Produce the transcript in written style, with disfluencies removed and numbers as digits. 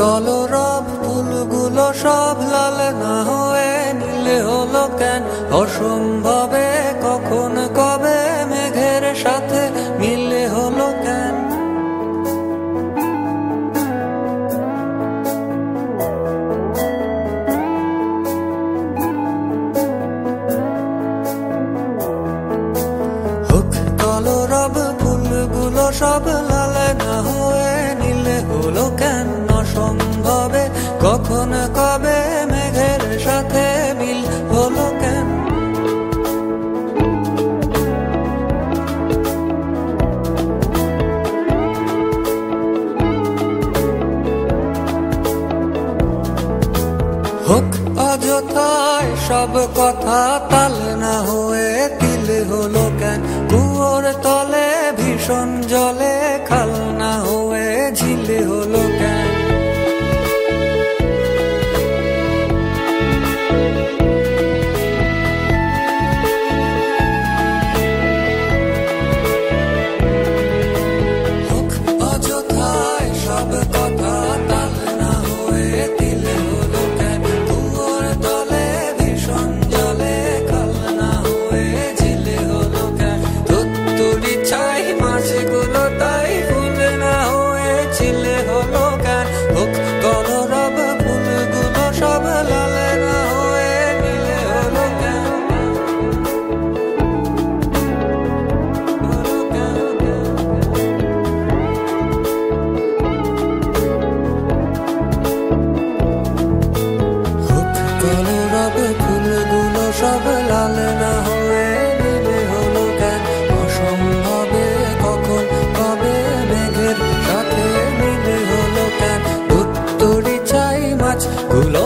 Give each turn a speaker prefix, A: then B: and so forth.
A: কলরব ফুলগুলো সব লাল না হয়ে নীলে হলো কেন? অসম্ভবে কখন কবে মেঘের সাথে মিলে হলো কেন? হোক কলরব ফুলগুলো সব লাল না হয়ে নীলে হলো কেন? অসম্ভবে কখন কবে মেঘের সাথে মিল হলো কেন? হোক অযথায় সব কথা তাল না হয়ে তিলে হলো কেন? কুয়োর তলে ভীষণ জলে খাল না হয়ে ঝিলে হলো কেন? হোক অযথায় সব কথা তাল না হয়ে তিলে হলো কেন? কুয়োর তলে ভীষণ জলে খাল না হয়ে ঝিলে হলো কেন? তুত্তুরি ছাই মাছগুলো তাই ফুল না হয়ে ঝিলে হলো কেন? হোক কলরব ফুলগুলো সব লাল না হয়ে নীলে হলো কেন? হোক কলরব ফুলগুলো সব লাল না হয়ে নীলে হলো কেন? অসম্ভবে কখন কবে মেঘের সাথে মিলে হলো কেন? তুত্তুরি ছাই মাছগুলো